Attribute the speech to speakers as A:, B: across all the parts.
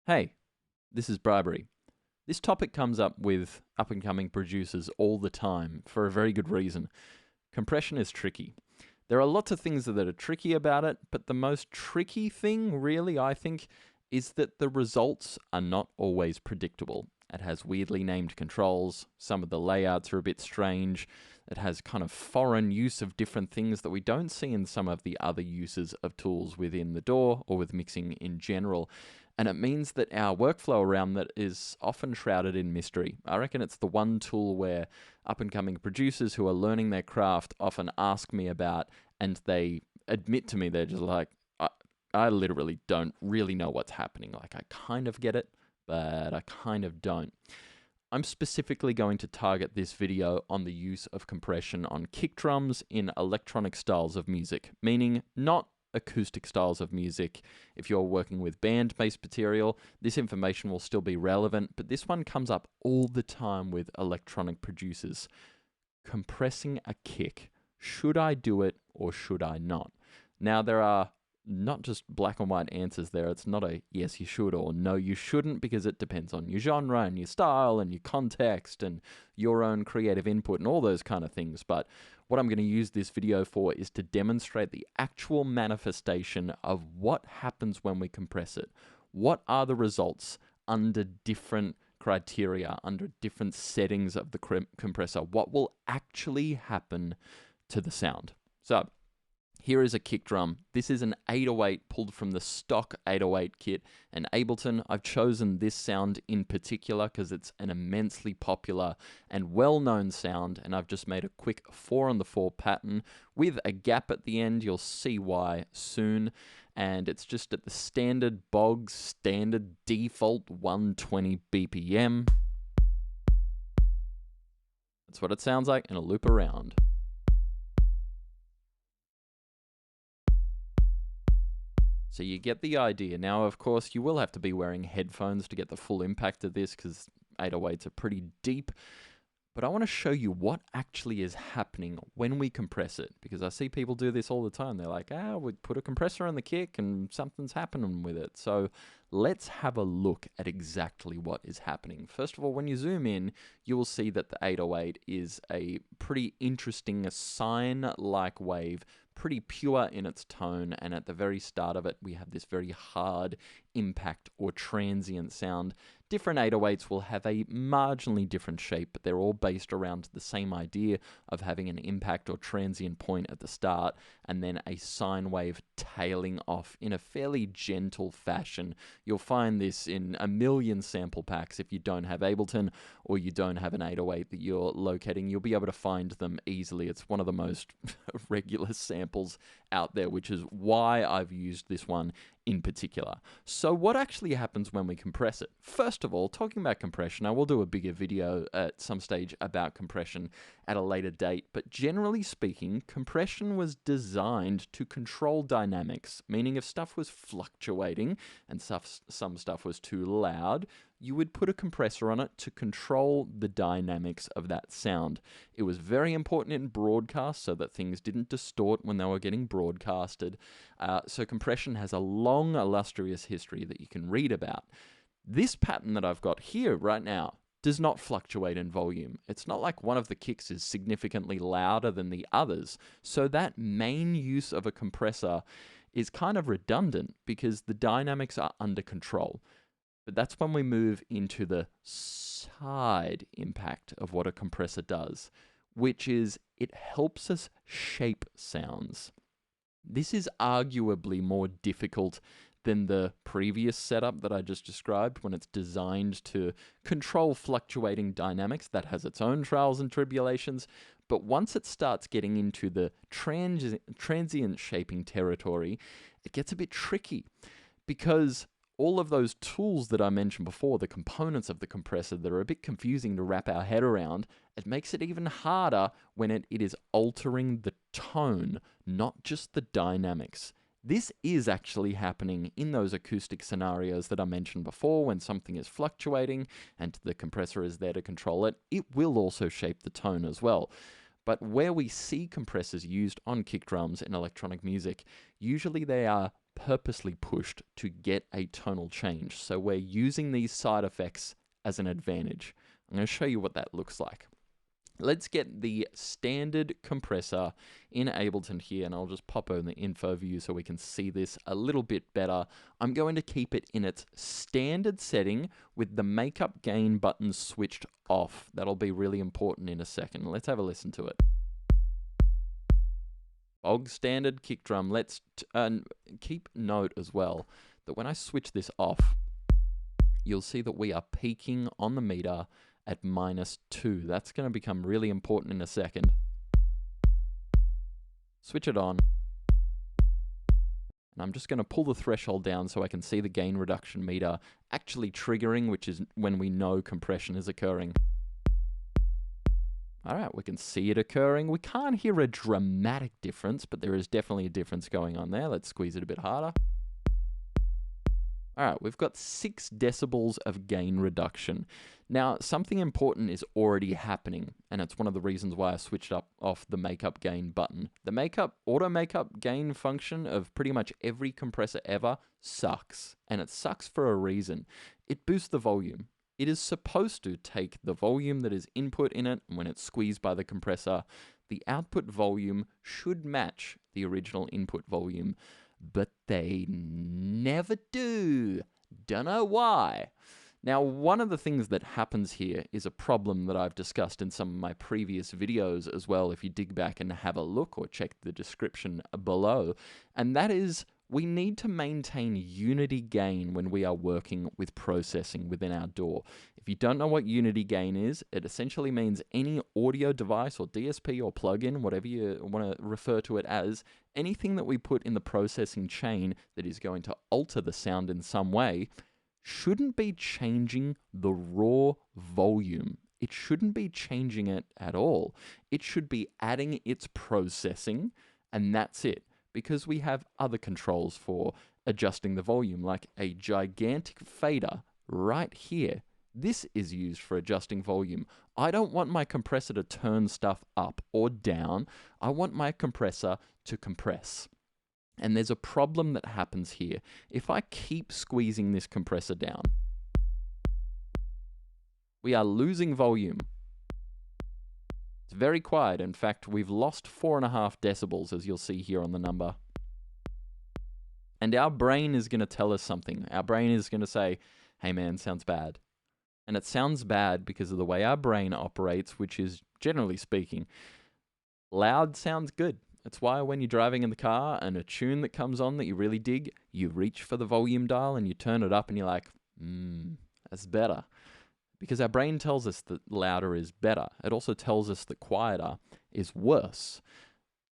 A: Hey, this is bribery. This topic comes up with up-and-coming producers all the time for a very good reason. Compression is tricky. There are lots of things that are tricky about it, but the most tricky thing, really, I think, is that the results are not always predictable. It has weirdly named controls, some of the layouts are a bit strange, it has kind of foreign use of different things that we don't see in some of the other uses of tools within the DAW or with mixing in general. And it means that our workflow around that is often shrouded in mystery. I reckon it's the one tool where up-and-coming producers who are learning their craft often ask me about, and they admit to me, they're just like, I literally don't really know what's happening. Like, I kind of get it, but I kind of don't. I'm specifically going to target this video on the use of compression on kick drums in electronic styles of music, meaning not acoustic styles of music. If you're working with band-based material, this information will still be relevant, but this one comes up all the time with electronic producers. Compressing a kick. Should I do it or should I not? Now, there are not just black and white answers there. It's not a yes, you should or no, you shouldn't, because it depends on your genre and your style and your context and your own creative input and all those kind of things. But what I'm going to use this video for is to demonstrate the actual manifestation of what happens when we compress it. What are the results under different criteria, under different settings of the compressor? What will actually happen to the sound? So here is a kick drum. This is an 808 pulled from the stock 808 kit, and Ableton. I've chosen this sound in particular because it's an immensely popular and well-known sound, and I've just made a quick 4-on-the-4 pattern with a gap at the end. You'll see why soon. And it's just at the standard bog, standard default 120 BPM. That's what it sounds like in a loop around. So you get the idea. Now, of course, you will have to be wearing headphones to get the full impact of this because 808s are pretty deep. But I want to show you what actually is happening when we compress it, because I see people do this all the time. They're like, we put a compressor on the kick and something's happening with it. So let's have a look at exactly what is happening. First of all, when you zoom in, you will see that the 808 is a pretty interesting sine-like wave, pretty pure in its tone, and at the very start of it, we have this very hard impact or transient sound. Different 808s will have a marginally different shape, but they're all based around the same idea of having an impact or transient point at the start, and then a sine wave tailing off in a fairly gentle fashion. You'll find this in a million sample packs. If you don't have Ableton or you don't have an 808 that you're locating, you'll be able to find them easily. It's one of the most regular samples out there, which is why I've used this one in particular. So what actually happens when we compress it? First of all, talking about compression, I will do a bigger video at some stage about compression at a later date, but generally speaking, compression was designed to control dynamics, meaning if stuff was fluctuating and some stuff was too loud, you would put a compressor on it to control the dynamics of that sound. It was very important in broadcast so that things didn't distort when they were getting broadcasted. So compression has a long, illustrious history that you can read about. This pattern that I've got here right now does not fluctuate in volume. It's not like one of the kicks is significantly louder than the others. So that main use of a compressor is kind of redundant because the dynamics are under control. But that's when we move into the side impact of what a compressor does, which is it helps us shape sounds. This is arguably more difficult than the previous setup that I just described when it's designed to control fluctuating dynamics. That has its own trials and tribulations. But once it starts getting into the transient shaping territory, it gets a bit tricky because all of those tools that I mentioned before, the components of the compressor that are a bit confusing to wrap our head around, it makes it even harder when it is altering the tone, not just the dynamics. This is actually happening in those acoustic scenarios that I mentioned before. When something is fluctuating and the compressor is there to control it, it will also shape the tone as well. But where we see compressors used on kick drums in electronic music, usually they are purposely pushed to get a tonal change. So we're using these side effects as an advantage. I'm going to show you what that looks like. Let's get the standard compressor in Ableton here, and I'll just pop over the info view so we can see this a little bit better. I'm going to keep it in its standard setting with the makeup gain button switched off. That'll be really important in a second. Let's have a listen to it. Bog standard kick drum. Let's keep note as well that when I switch this off, you'll see that we are peaking on the meter at -2. That's going to become really important in a second. Switch it on. And I'm just going to pull the threshold down so I can see the gain reduction meter actually triggering, which is when we know compression is occurring. All right, we can see it occurring. We can't hear a dramatic difference, but there is definitely a difference going on there. Let's squeeze it a bit harder. All right, we've got 6 decibels of gain reduction. Now, something important is already happening, and it's one of the reasons why I switched off the makeup gain button. The auto makeup gain function of pretty much every compressor ever sucks, and it sucks for a reason. It boosts the volume. It is supposed to take the volume that is input in it, and when it's squeezed by the compressor, the output volume should match the original input volume, but they never do. Don't know why. Now, one of the things that happens here is a problem that I've discussed in some of my previous videos as well, if you dig back and have a look or check the description below, and that is we need to maintain unity gain when we are working with processing within our DAW. If you don't know what unity gain is, it essentially means any audio device or DSP or plugin, whatever you want to refer to it as, anything that we put in the processing chain that is going to alter the sound in some way shouldn't be changing the raw volume. It shouldn't be changing it at all. It should be adding its processing, and that's it. Because we have other controls for adjusting the volume, like a gigantic fader right here. This is used for adjusting volume. I don't want my compressor to turn stuff up or down. I want my compressor to compress. And there's a problem that happens here. If I keep squeezing this compressor down, we are losing volume. It's very quiet. In fact, we've lost 4.5 decibels, as you'll see here on the number. And our brain is going to tell us something. Our brain is going to say, hey man, sounds bad. And it sounds bad because of the way our brain operates, which is, generally speaking, loud sounds good. It's why when you're driving in the car and a tune that comes on that you really dig, you reach for the volume dial and you turn it up and you're like, that's better. Because our brain tells us that louder is better. It also tells us that quieter is worse.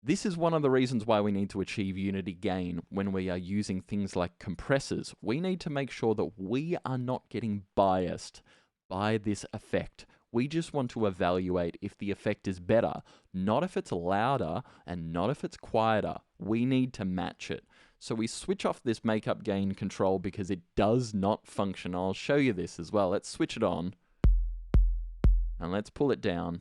A: This is one of the reasons why we need to achieve unity gain when we are using things like compressors. We need to make sure that we are not getting biased by this effect. We just want to evaluate if the effect is better, not if it's louder and not if it's quieter. We need to match it. So we switch off this makeup gain control because it does not function. I'll show you this as well. Let's switch it on and let's pull it down.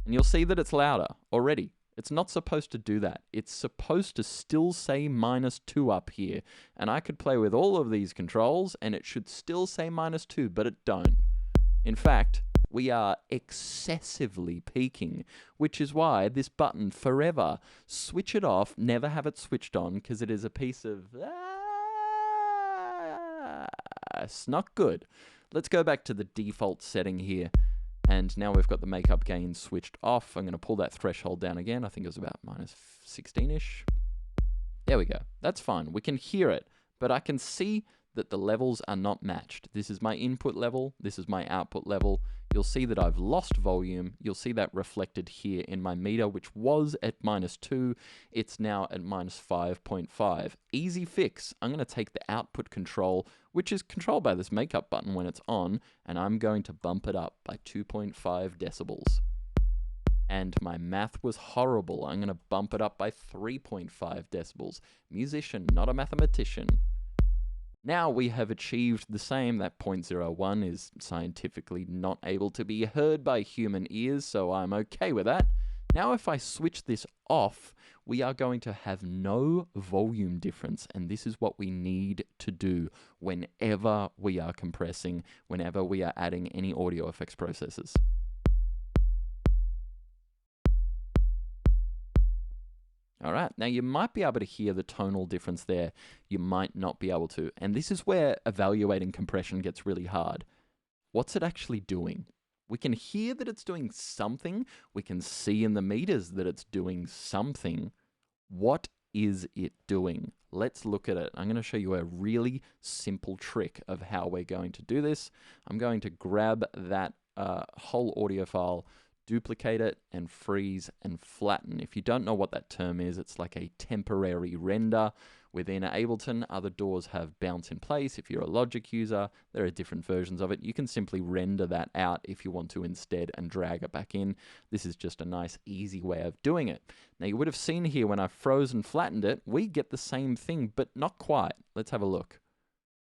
A: And you'll see that it's louder already. It's not supposed to do that. It's supposed to still say -2 up here. And I could play with all of these controls and it should still say -2, but it don't. In fact, we are excessively peaking, which is why this button forever, switch it off, never have it switched on, because it is a piece of, it's not good. Let's go back to the default setting here. And now we've got the makeup gain switched off. I'm going to pull that threshold down again. I think it was about -16-ish. There we go. That's fine. We can hear it, but I can see that the levels are not matched. This is my input level. This is my output level. You'll see that I've lost volume. You'll see that reflected here in my meter, which was at -2. It's now at -5.5. Easy fix. I'm going to take the output control, which is controlled by this makeup button when it's on, and I'm going to bump it up by 2.5 decibels. And my math was horrible. I'm going to bump it up by 3.5 decibels. Musician, not a mathematician. Now we have achieved the same. That 0.01 is scientifically not able to be heard by human ears, so I'm okay with that. Now if I switch this off, we are going to have no volume difference, and this is what we need to do whenever we are compressing, whenever we are adding any audio effects processes. All right, now you might be able to hear the tonal difference there. You might not be able to, and this is where evaluating compression gets really hard. What's it actually doing? We can hear that it's doing something. We can see in the meters that it's doing something. What is it doing? Let's look at it. I'm going to show you a really simple trick of how we're going to do this. I'm going to grab that whole audio file, duplicate it, and freeze and flatten. If you don't know what that term is, it's like a temporary render. Within Ableton, other DAWs have bounce in place. If you're a Logic user, there are different versions of it. You can simply render that out if you want to instead and drag it back in. This is just a nice, easy way of doing it. Now, you would have seen here when I froze and flattened it, we get the same thing, but not quite. Let's have a look.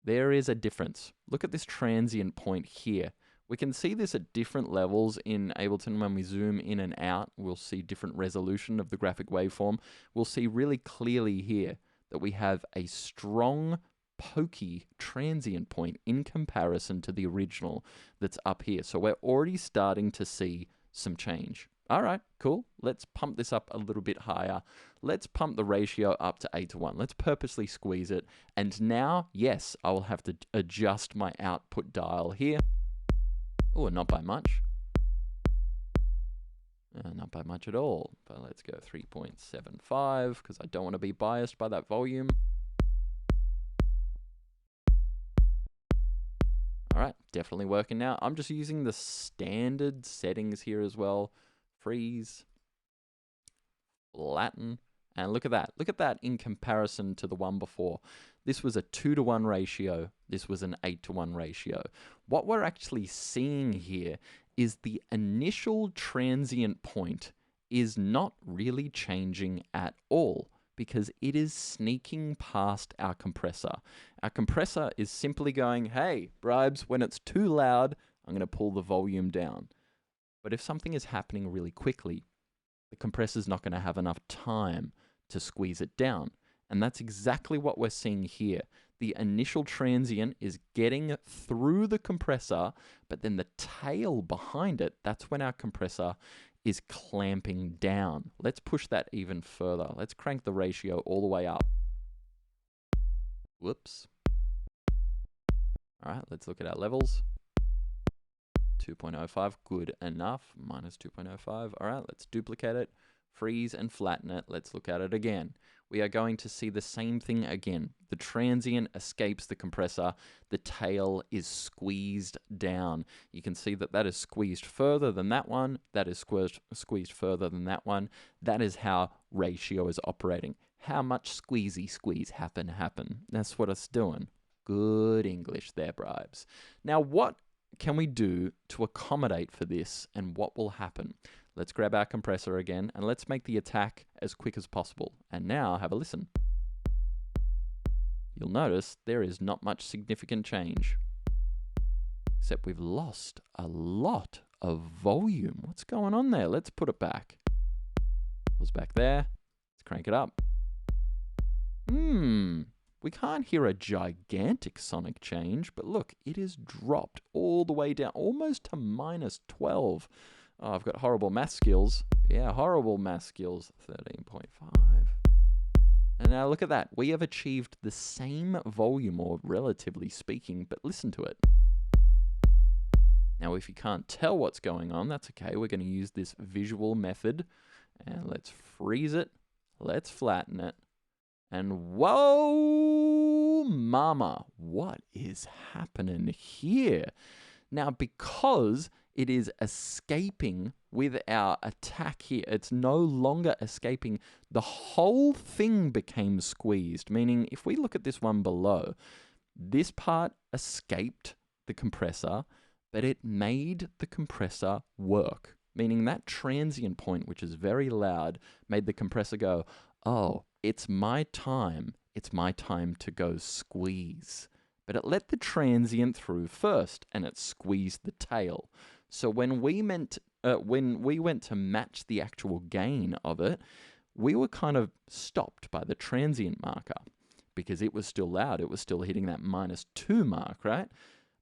A: There is a difference. Look at this transient point here. We can see this at different levels in Ableton. When we zoom in and out, we'll see different resolution of the graphic waveform. We'll see really clearly here that we have a strong, pokey transient point in comparison to the original that's up here. So we're already starting to see some change. All right, cool. Let's pump this up a little bit higher. Let's pump the ratio up to 8:1. Let's purposely squeeze it. And now, yes, I will have to adjust my output dial here. Oh, not by much. Not by much at all, but let's go 3.75 because I don't want to be biased by that volume. All right, definitely working now. I'm just using the standard settings here as well. Freeze, flatten, and look at that. Look at that in comparison to the one before. This was a 2:1 ratio. This was an 8:1 ratio. What we're actually seeing here is the initial transient point is not really changing at all because it is sneaking past our compressor. Our compressor is simply going, hey, Bribes, when it's too loud, I'm going to pull the volume down. But if something is happening really quickly, the compressor's not going to have enough time to squeeze it down. And that's exactly what we're seeing here. The initial transient is getting through the compressor, but then the tail behind it, that's when our compressor is clamping down. Let's push that even further. Let's crank the ratio all the way up. Whoops. All right, let's look at our levels. 2.05, good enough. Minus 2.05. All right, let's duplicate it, freeze and flatten it. Let's look at it again. We are going to see the same thing again. The transient escapes the compressor. The tail is squeezed down. You can see that that is squeezed further than that one. That is squeezed further than that one. That is how ratio is operating. How much squeeze happen. That's what it's doing. Good English there, Bribes. Now, what can we do to accommodate for this, and what will happen? Let's grab our compressor again, and let's make the attack as quick as possible. And now, have a listen. You'll notice there is not much significant change, except we've lost a lot of volume. What's going on there? Let's put it back. It was back there. Let's crank it up. We can't hear a gigantic sonic change, but look, it is dropped all the way down, almost to minus 12. Oh, I've got horrible math skills. Yeah, horrible math skills. 13.5. And now look at that. We have achieved the same volume, or relatively speaking, but listen to it. Now, if you can't tell what's going on, that's okay. We're going to use this visual method. And let's freeze it. Let's flatten it. And whoa, mama, what is happening here? Now, because it is escaping with our attack here, it's no longer escaping. The whole thing became squeezed, meaning if we look at this one below, this part escaped the compressor, but it made the compressor work, meaning that transient point, which is very loud, made the compressor go, oh, it's my time to go squeeze. But it let the transient through first, and it squeezed the tail. So when we when we went to match the actual gain of it, we were kind of stopped by the transient marker because it was still loud. It was still hitting that -2 mark, right?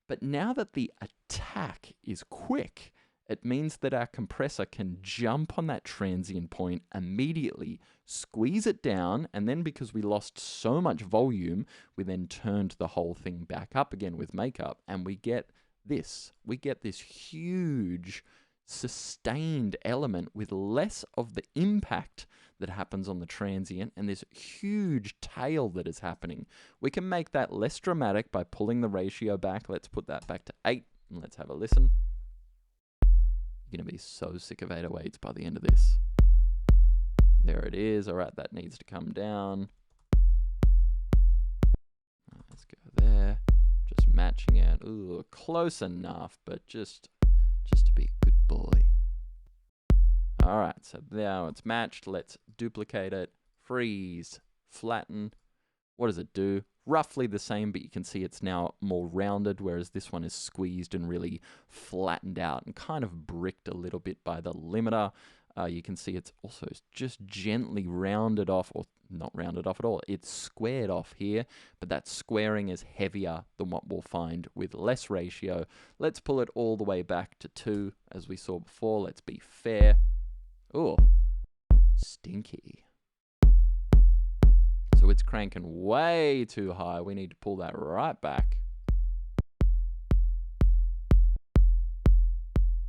A: But now that the attack is quick, it means that our compressor can jump on that transient point immediately, squeeze it down, and then because we lost so much volume, we then turned the whole thing back up again with makeup, and we get this. We get this huge sustained element with less of the impact that happens on the transient and this huge tail that is happening. We can make that less dramatic by pulling the ratio back. Let's put that back to 8 and let's have a listen. You're going to be so sick of 808s by the end of this. There it is. All right, that needs to come down. Let's go there. Just matching it. Ooh, close enough, but just to be a good boy. All right, so now it's matched. Let's duplicate it. Freeze, flatten. What does it do? Roughly the same, but you can see it's now more rounded, whereas this one is squeezed and really flattened out and kind of bricked a little bit by the limiter. You can see it's also just gently rounded off, or not rounded off at all. It's squared off here, but that squaring is heavier than what we'll find with less ratio. Let's pull it all the way back to 2, as we saw before. Let's be fair. Oh, stinky. So it's cranking way too high. We need to pull that right back.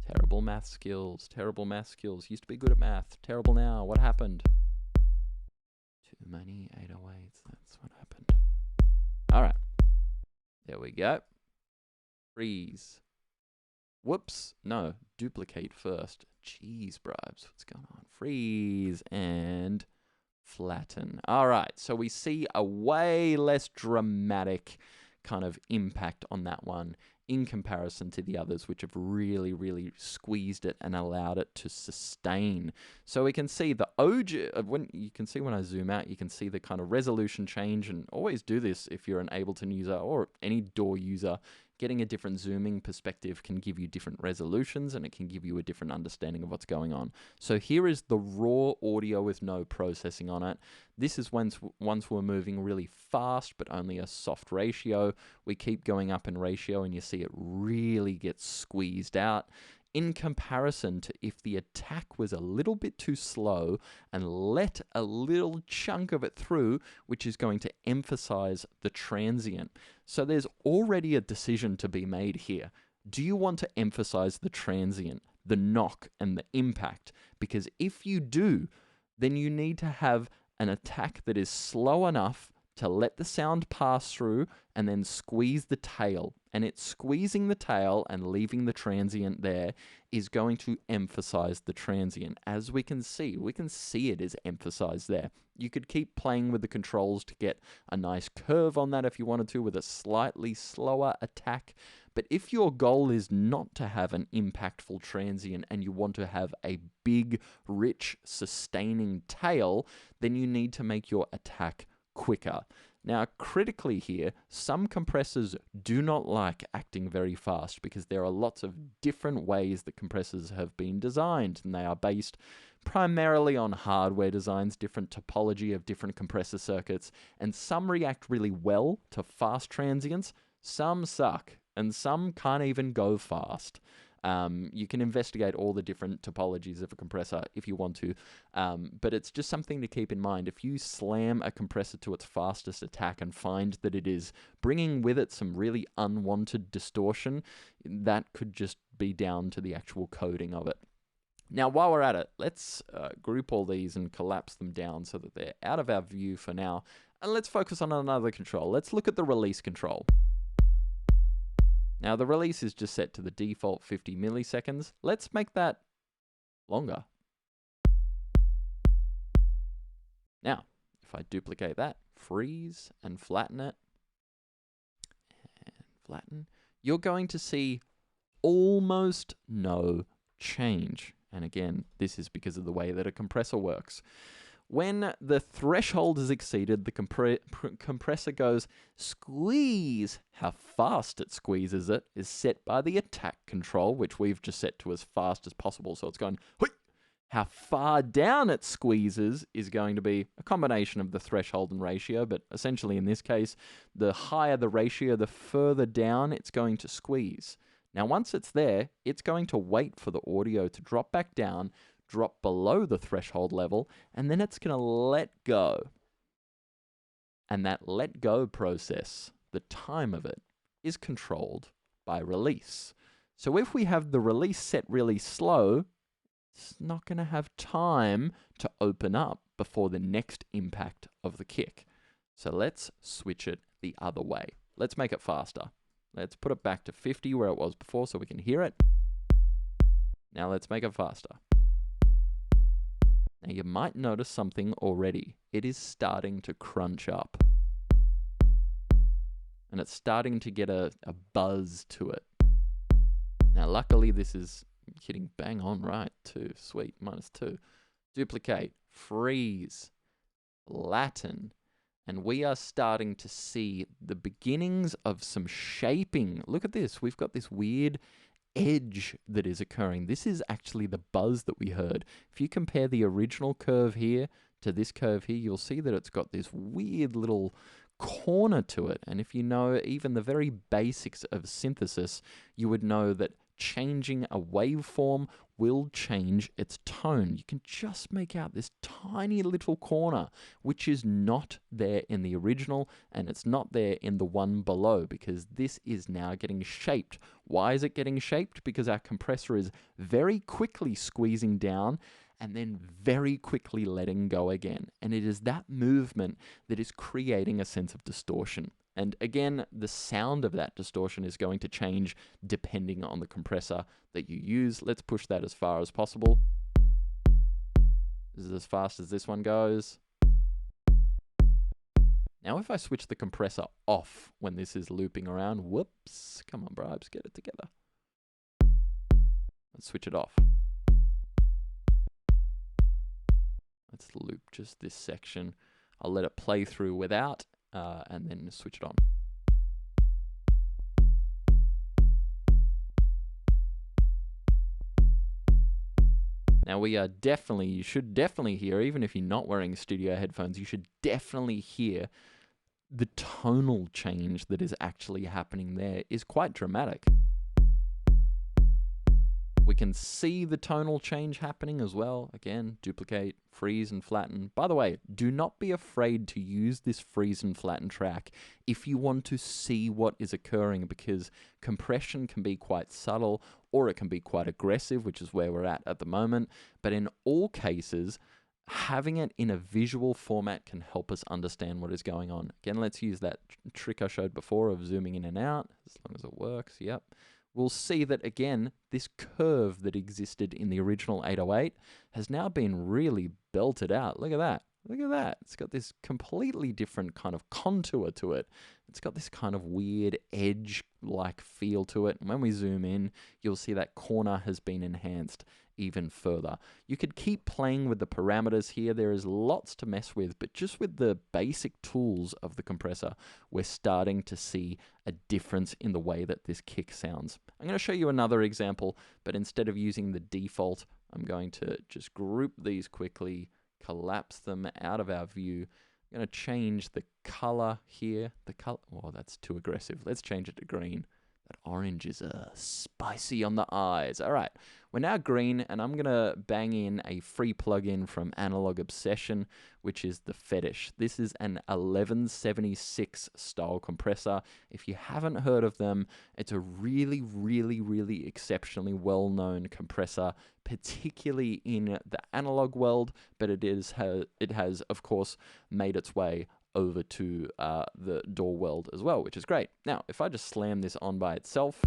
A: Terrible math skills. Terrible math skills. Used to be good at math. Terrible now. What happened? Too many 808s. That's what happened. All right. There we go. Freeze. Whoops. No. Duplicate first. Jeez, bribes. What's going on? Freeze and flatten. All right. So we see a way less dramatic kind of impact on that one in comparison to the others, which have really, really squeezed it and allowed it to sustain. So we can see the when I zoom out, you can see the kind of resolution change, and always do this if you're an Ableton user or any DAW user. Getting a different zooming perspective can give you different resolutions, and it can give you a different understanding of what's going on. So here is the raw audio with no processing on it. This is once we're moving really fast, but only a soft ratio. We keep going up in ratio, and you see it really gets squeezed out. In comparison to if the attack was a little bit too slow and let a little chunk of it through, which is going to emphasize the transient. So there's already a decision to be made here. Do you want to emphasize the transient, the knock, and the impact? Because if you do, then you need to have an attack that is slow enough to let the sound pass through and then squeeze the tail. And it's squeezing the tail and leaving the transient there is going to emphasize the transient. As we can see it is emphasized there. You could keep playing with the controls to get a nice curve on that if you wanted to, with a slightly slower attack. But if your goal is not to have an impactful transient and you want to have a big, rich, sustaining tail, then you need to make your attack quicker. Now, critically here, some compressors do not like acting very fast because there are lots of different ways that compressors have been designed, and they are based primarily on hardware designs, different topology of different compressor circuits, and some react really well to fast transients, some suck, and some can't even go fast. You can investigate all the different topologies of a compressor if you want to, but it's just something to keep in mind. If you slam a compressor to its fastest attack and find that it is bringing with it some really unwanted distortion, that could just be down to the actual coding of it. Now, while we're at it, let's group all these and collapse them down so that they're out of our view for now, and let's focus on another control. Let's look at the release control. Now, the release is just set to the default 50 milliseconds. Let's make that longer. Now, if I duplicate that, freeze and flatten it, and flatten, you're going to see almost no change. And again, this is because of the way that a compressor works. When the threshold is exceeded, the compressor goes squeeze. How fast it squeezes it is set by the attack control, which we've just set to as fast as possible. So it's going, hui! How far down it squeezes is going to be a combination of the threshold and ratio, but essentially in this case, the higher the ratio, the further down it's going to squeeze. Now, once it's there, it's going to wait for the audio to drop back down, drop below the threshold level, and then it's going to let go. And that let go process, the time of it, is controlled by release. So if we have the release set really slow, it's not going to have time to open up before the next impact of the kick. So let's switch it the other way. Let's make it faster. Let's put it back to 50 where it was before so we can hear it. Now let's make it faster. Now you might notice something already. It is starting to crunch up. And it's starting to get a buzz to it. Now luckily this is hitting bang on right too. Sweet, -2. Duplicate, freeze, flatten. And we are starting to see the beginnings of some shaping. Look at this. We've got this weird edge that is occurring. This is actually the buzz that we heard. If you compare the original curve here to this curve here, you'll see that it's got this weird little corner to it. And if you know even the very basics of synthesis, you would know that changing a waveform will change its tone. You can just make out this tiny little corner, which is not there in the original, and it's not there in the one below, because this is now getting shaped. Why is it getting shaped? Because our compressor is very quickly squeezing down and then very quickly letting go again. And it is that movement that is creating a sense of distortion. And again, the sound of that distortion is going to change depending on the compressor that you use. Let's push that as far as possible. This is as fast as this one goes. Now if I switch the compressor off when this is looping around, whoops, come on Bribes, get it together. Let's switch it off. Let's loop just this section. I'll let it play through without. And then switch it on. Now we are definitely, you should definitely hear, even if you're not wearing studio headphones, you should definitely hear the tonal change that is actually happening there is quite dramatic. We can see the tonal change happening as well. Again, duplicate, freeze and flatten. By the way, do not be afraid to use this freeze and flatten track if you want to see what is occurring, because compression can be quite subtle or it can be quite aggressive, which is where we're at the moment. But in all cases, having it in a visual format can help us understand what is going on. Again, let's use that trick I showed before of zooming in and out, as long as it works. Yep. We'll see that, again, this curve that existed in the original 808 has now been really belted out. Look at that. Look at that. It's got this completely different kind of contour to it. It's got this kind of weird edge-like feel to it. And when we zoom in, you'll see that corner has been enhanced even further. You could keep playing with the parameters here. There is lots to mess with, but just with the basic tools of the compressor, we're starting to see a difference in the way that this kick sounds. I'm going to show you another example, but instead of using the default, I'm going to just group these quickly, collapse them out of our view. I'm going to change the color here. The color, oh, that's too aggressive. Let's change it to green. That orange is spicy on the eyes. All right, we're now green, and I'm going to bang in a free plugin from Analog Obsession, which is the Fetish. This is an 1176 style compressor. If you haven't heard of them, it's a really, really, really exceptionally well-known compressor, particularly in the analog world, but it has, of course, made its way over to the DAW world as well, which is great. Now, if I just slam this on by itself,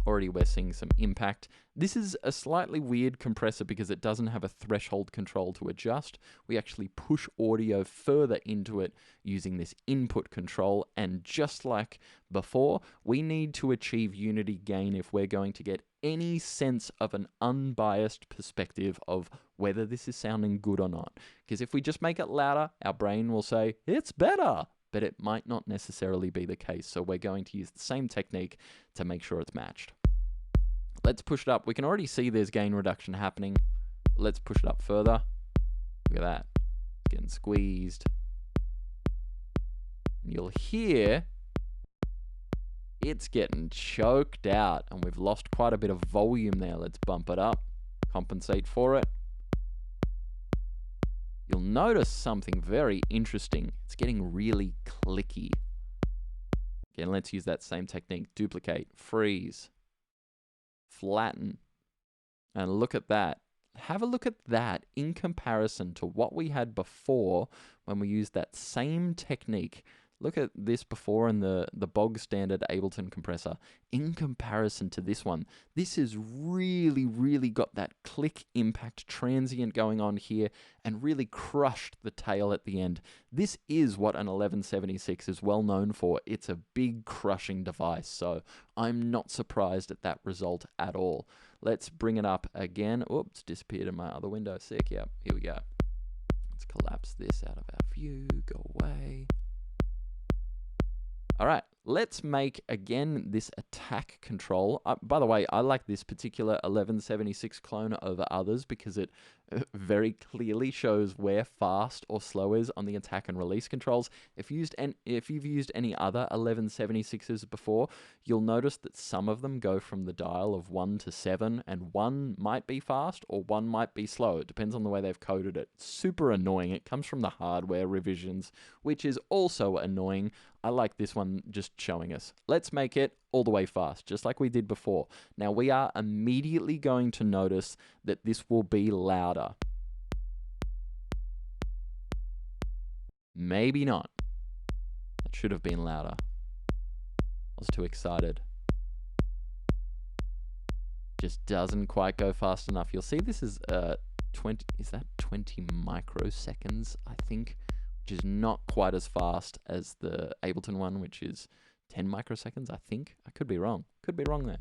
A: Already we're seeing some impact. This is a slightly weird compressor because it doesn't have a threshold control to adjust. We actually push audio further into it using this input control, and just like before, we need to achieve unity gain if we're going to get any sense of an unbiased perspective of whether this is sounding good or not. Because if we just make it louder, our brain will say, it's better, but it might not necessarily be the case. So we're going to use the same technique to make sure it's matched. Let's push it up. We can already see there's gain reduction happening. Let's push it up further. Look at that. It's getting squeezed. And you'll hear it's getting choked out, and we've lost quite a bit of volume there. Let's bump it up, compensate for it. You'll notice something very interesting. It's getting really clicky. Again, let's use that same technique. Duplicate, freeze, flatten, and look at that. Have a look at that in comparison to what we had before when we used that same technique. Look at this before in the bog standard Ableton compressor. In comparison to this one, this has really got that click impact transient going on here and really crushed the tail at the end. This is what an 1176 is well known for. It's a big crushing device, so I'm not surprised at that result at all. Let's bring it up again. Oops, disappeared in my other window. Sick, yep, here we go. Let's collapse this out of our view, go away. All right, let's make, again, this attack control. By the way, I like this particular 1176 clone over others because it very clearly shows where fast or slow is on the attack and release controls. If you've used any other 1176s before, you'll notice that some of them go from the dial of 1 to 7, and 1 might be fast or 1 might be slow. It depends on the way they've coded it. Super annoying. It comes from the hardware revisions, which is also annoying. I like this one just showing us. Let's make it all the way fast, just like we did before. Now we are immediately going to notice that this will be louder. Maybe not. That should have been louder. I was too excited. Just doesn't quite go fast enough. You'll see this is 20, is that 20 microseconds, I think, which is not quite as fast as the Ableton one, which is 10 microseconds, I think. I could be wrong. Could be wrong there.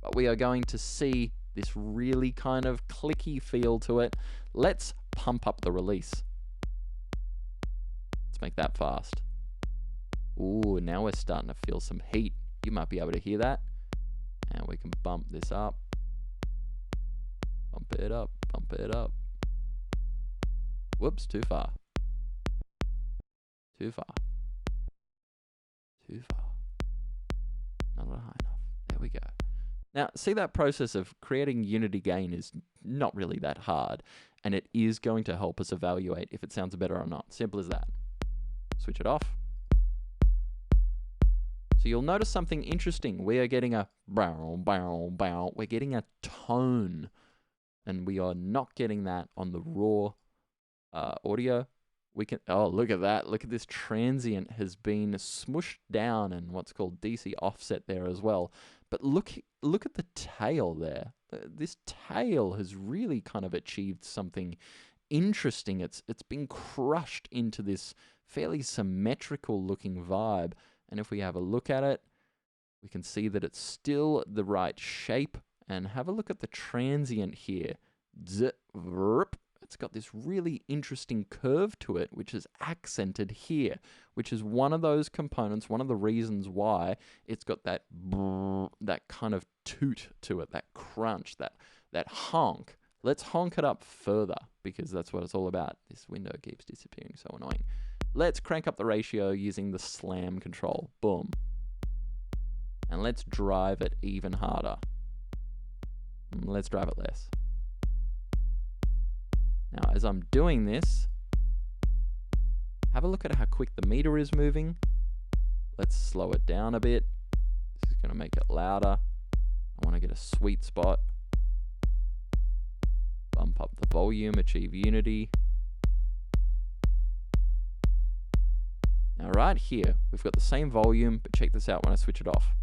A: But we are going to see this really kind of clicky feel to it. Let's pump up the release. Let's make that fast. Ooh, now we're starting to feel some heat. You might be able to hear that. And we can bump this up. Bump it up, bump it up. Whoops, too far. Too far. Too far. Not high enough. There we go. Now, see, that process of creating unity gain is not really that hard, and it is going to help us evaluate if it sounds better or not. Simple as that. Switch it off. So you'll notice something interesting. We are getting a bow, bow, bow. We're getting a tone, and we are not getting that on the raw audio. We can, oh, look at that. Look at this transient has been smushed down and what's called DC offset there as well. But look at the tail there. This tail has really kind of achieved something interesting. It's been crushed into this fairly symmetrical looking vibe. And if we have a look at it, we can see that it's still the right shape. And have a look at the transient here. It's got this really interesting curve to it, which is accented here, which is one of those components, one of the reasons why it's got that kind of toot to it, that crunch, that honk. Let's honk it up further because that's what it's all about. This window keeps disappearing, so annoying. Let's crank up the ratio using the slam control. Boom. And let's drive it even harder. Let's drive it less. Now, as I'm doing this, have a look at how quick the meter is moving. Let's slow it down a bit. This is going to make it louder. I want to get a sweet spot. Bump up the volume, achieve unity. Now, right here, we've got the same volume, but check this out when I switch it off.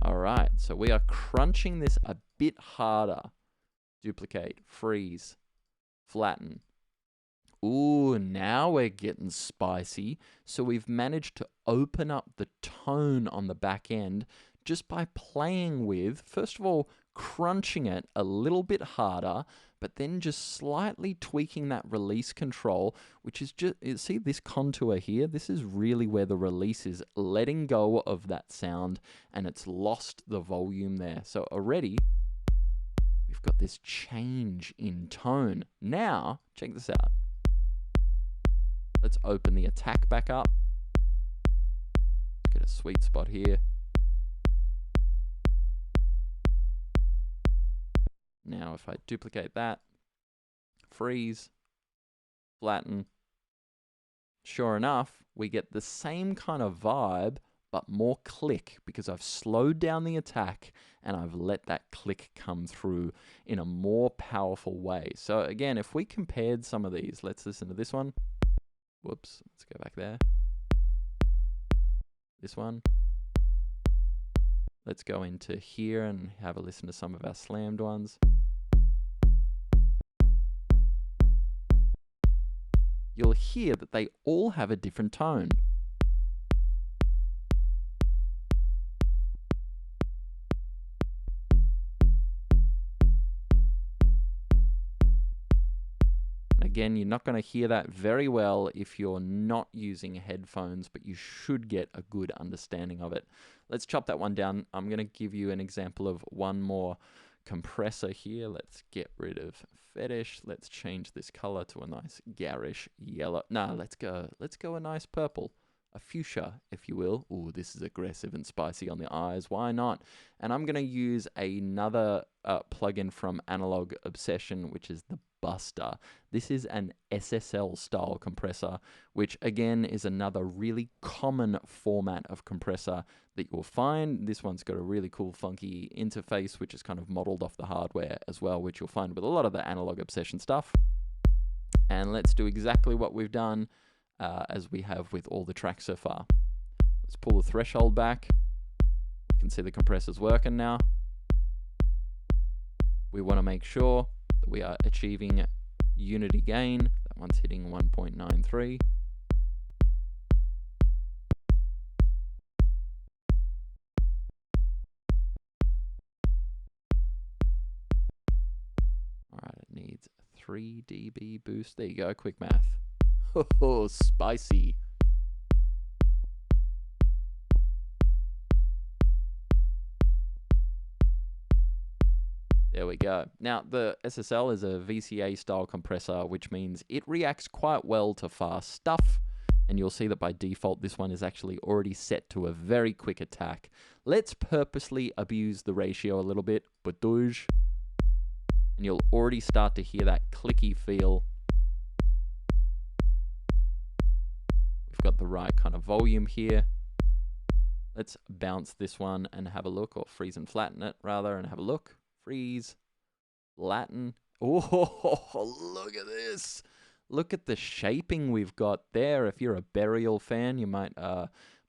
A: All right, so we are crunching this a bit harder. Duplicate, freeze, flatten. Ooh, now we're getting spicy. So we've managed to open up the tone on the back end just by playing with, first of all, crunching it a little bit harder, but then just slightly tweaking that release control, which is just, see this contour here? This is really where the release is, letting go of that sound, and it's lost the volume there. So already, we've got this change in tone. Now, check this out. Let's open the attack back up. Get a sweet spot here. Now if I duplicate that, freeze, flatten, sure enough, we get the same kind of vibe, but more click, because I've slowed down the attack and I've let that click come through in a more powerful way. So again, if we compared some of these, let's listen to this one. Whoops, let's go back there. This one. Let's go into here and have a listen to some of our slammed ones. You'll hear that they all have a different tone. Again, you're not going to hear that very well if you're not using headphones, but you should get a good understanding of it. Let's chop that one down. I'm going to give you an example of one more compressor here. Let's get rid of fetish. Let's change this color to a nice garish yellow. No, let's go a nice purple. A fuchsia, if you will. Ooh, this is aggressive and spicy on the eyes. Why not? And I'm going to use another plugin from Analog Obsession, which is the Buster. This is an SSL style compressor, which again is another really common format of compressor that you'll find. This one's got a really cool funky interface, which is kind of modeled off the hardware as well, which you'll find with a lot of the Analog Obsession stuff. And let's do exactly what we've done as we have with all the tracks so far. Let's pull the threshold back. You can see the compressor's working now. We want to make sure that we are achieving unity gain. That one's hitting 1.93. All right, it needs a 3 dB boost. There you go, quick math. Oh, spicy. There we go. Now, the SSL is a VCA style compressor, which means it reacts quite well to fast stuff. And you'll see that by default, this one is actually already set to a very quick attack. Let's purposely abuse the ratio a little bit. Badouge. And you'll already start to hear that clicky feel. We've got the right kind of volume here. Let's bounce this one and have a look, or freeze and flatten it rather, and have a look. Freeze, flatten. Oh, look at this. Look at the shaping we've got there. If you're a Burial fan, you might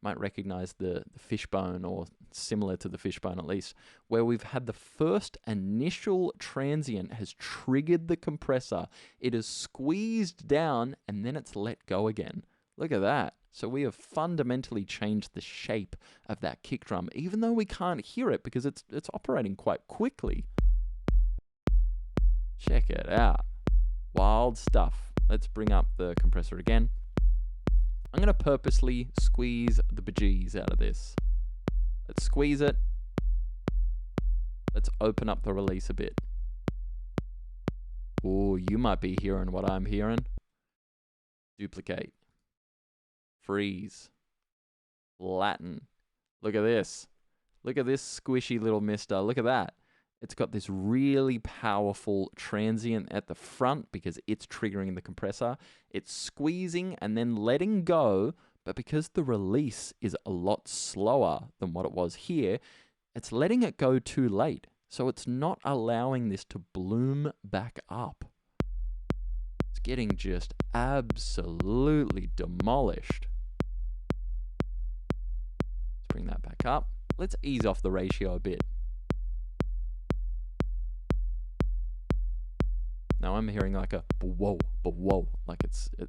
A: recognize the fishbone, or similar to the fishbone at least, where we've had the first initial transient has triggered the compressor. It is squeezed down and then it's let go again. Look at that. So we have fundamentally changed the shape of that kick drum, even though we can't hear it because it's operating quite quickly. Check it out. Wild stuff. Let's bring up the compressor again. I'm going to purposely squeeze the bejeez out of this. Let's squeeze it. Let's open up the release a bit. Oh, you might be hearing what I'm hearing. Duplicate. Freeze. Flatten. Look at this. Look at this squishy little mister. Look at that. It's got this really powerful transient at the front because it's triggering the compressor. It's squeezing and then letting go, but because the release is a lot slower than what it was here, it's letting it go too late. So it's not allowing this to bloom back up. It's getting just absolutely demolished. Let's bring that back up. Let's ease off the ratio a bit. Now I'm hearing like a whoa, whoa, like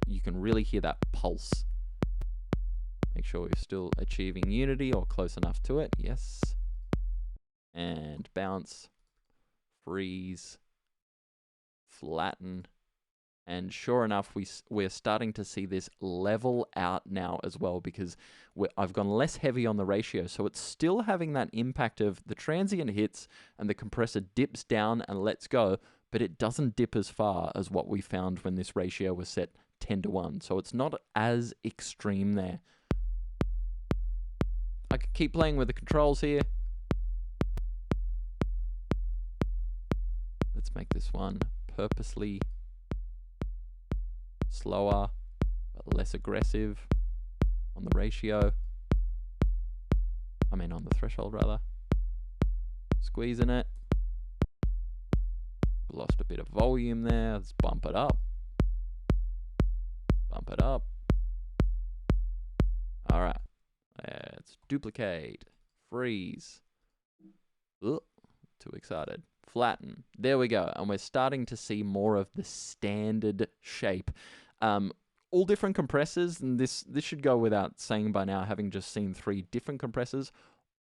A: you can really hear that pulse. Make sure we're still achieving unity or close enough to it. Yes. And bounce, freeze, flatten. And sure enough, we're starting to see this level out now as well, because I've gone less heavy on the ratio. So it's still having that impact of the transient hits and the compressor dips down and lets go, but it doesn't dip as far as what we found when this ratio was set 10:1. So it's not as extreme there. I could keep playing with the controls here. Let's make this one purposely slower, but less aggressive on the ratio. I mean on the threshold rather. Squeezing it. Lost a bit of volume there. Let's bump it up. Bump it up. All right. Let's duplicate. Freeze. Ugh, too excited. Flatten. There we go. And we're starting to see more of the standard shape. All different compressors, and this should go without saying by now, having just seen 3 different compressors.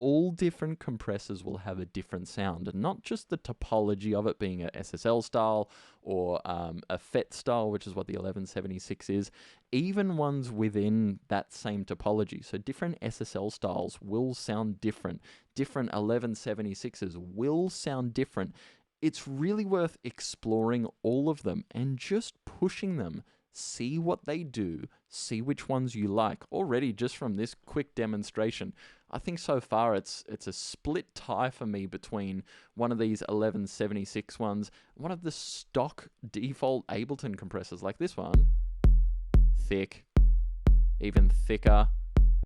A: All different compressors will have a different sound, and not just the topology of it being a SSL style or a FET style, which is what the 1176 is, even ones within that same topology. So different SSL styles will sound different. Different 1176s will sound different. It's really worth exploring all of them and just pushing them. See what they do, see which ones you like. Already, just from this quick demonstration, I think so far it's a split tie for me between one of these 1176 ones, one of the stock default Ableton compressors like this one. Thick, even thicker.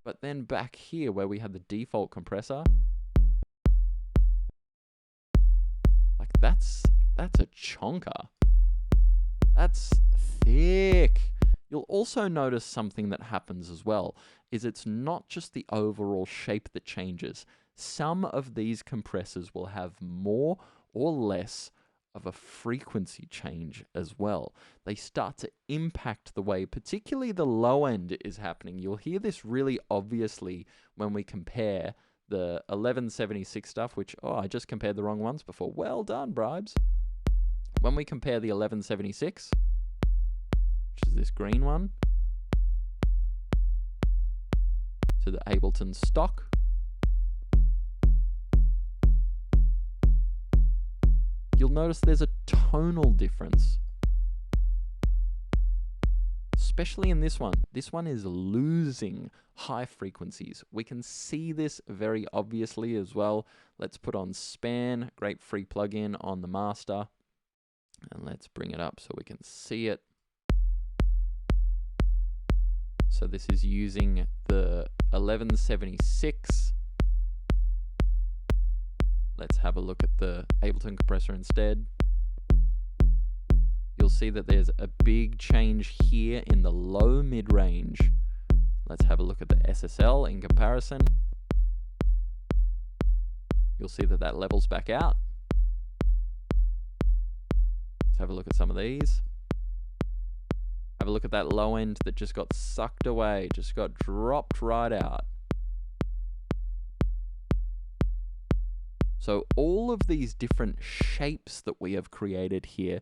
A: But then back here where we had the default compressor, like that's a chonker. That's thick. You'll also notice something that happens as well, is it's not just the overall shape that changes. Some of these compressors will have more or less of a frequency change as well. They start to impact the way, particularly the low end is happening. You'll hear this really obviously when we compare the 1176 stuff, which, I just compared the wrong ones before. Well done, Bribes. When we compare the 1176, which is this green one, to the Ableton stock, you'll notice there's a tonal difference. Especially in this one. This one is losing high frequencies. We can see this very obviously as well. Let's put on Span, great free plugin on the master. And let's bring it up so we can see it. So this is using the 1176. Let's have a look at the Ableton compressor instead. You'll see that there's a big change here in the low mid-range. Let's have a look at the SSL in comparison. You'll see that levels back out. Let's have a look at some of these. Have a look at that low end that just got sucked away, just got dropped right out. So all of these different shapes that we have created here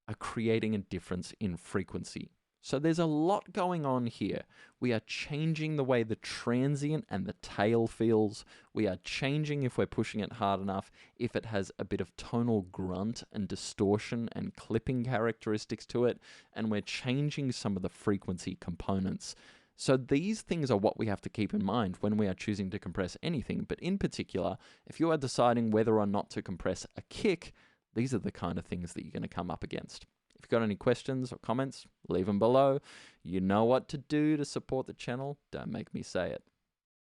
A: are creating a difference in frequency. So there's a lot going on here. We are changing the way the transient and the tail feels. We are changing, if we're pushing it hard enough, if it has a bit of tonal grunt and distortion and clipping characteristics to it. And we're changing some of the frequency components. So these things are what we have to keep in mind when we are choosing to compress anything. But in particular, if you are deciding whether or not to compress a kick, these are the kind of things that you're going to come up against. If you've got any questions or comments, leave them below. You know what to do to support the channel. Don't make me say it.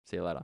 A: See you later.